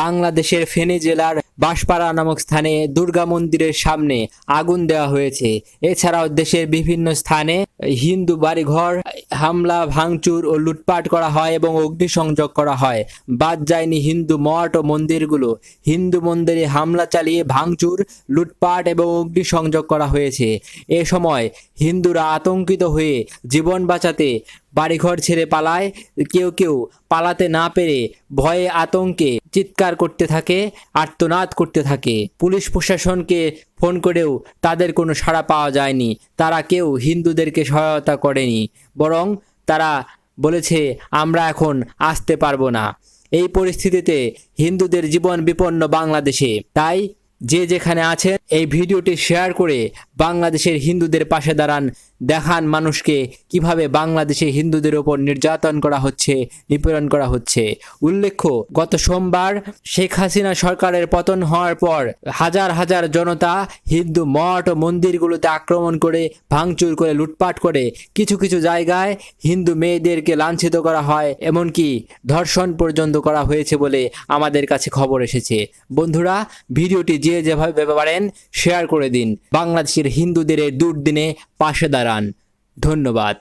বাংলাদেশের ফেনী জেলার বাঁশপাড়া নামক স্থানে দুর্গা মন্দিরের সামনে আগুন দেওয়া হয়েছে। এছাড়াও দেশের বিভিন্ন স্থানে হিন্দু বাড়িঘর হামলা ভাঙচুর ও লুটপাট করা হয় এবং অগ্নিসংযোগ করা হয়। বাদ যায়নি হিন্দু মঠ ও মন্দিরগুলো। হিন্দু মন্দিরে হামলা চালিয়ে ভাঙচুর, লুটপাট এবং অগ্নিসংযোগ করা হয়েছে। এ সময় হিন্দুরা আতঙ্কিত হয়ে জীবন বাঁচাতে বাড়িঘর ছেড়ে পালায়। কেউ কেউ পালাতে না পেরে ভয়ে আতঙ্কে চিৎকার করতে থাকে, আর্তনাদ করতে থাকে। পুলিশ প্রশাসনকে ফোন করেও তাদের কোনো সাড়া পাওয়া যায়নি। তারা কেউ হিন্দুদেরকে সহায়তা করেনি, বরং তারা বলেছে আমরা এখন আসতে পারবো না। এই পরিস্থিতিতে হিন্দুদের জীবন বিপন্ন বাংলাদেশে। তাই যে যেখানে আছেন এই ভিডিওটি শেয়ার করে বাংলাদেশের হিন্দুদের পাশে দাঁড়ান। দেখান মানুষকে কিভাবে বাংলাদেশে হিন্দুদের ওপর নির্যাতন করা হচ্ছে, নিপীড়ন করা হচ্ছে। উল্লেখ্য, গত সোমবার শেখ হাসিনা সরকারের পতন হওয়ার পর হাজার হাজার জনতা হিন্দু মঠ ও মন্দিরগুলোতে আক্রমণ করে, ভাঙচুর করে, লুটপাট করে কিছু কিছু জায়গায় হিন্দু মেয়েদেরকে লাঞ্ছিত করা হয়, এমনকি ধর্ষণ পর্যন্ত করা হয়েছে বলে আমাদের কাছে খবর এসেছে। বন্ধুরা, ভিডিওটি যে যেভাবে পারেন শেয়ার করে দিন। বাংলাদেশের হিন্দুদের এই দুর্দিনে পাশে দাঁড়ান। ধন্যবাদ।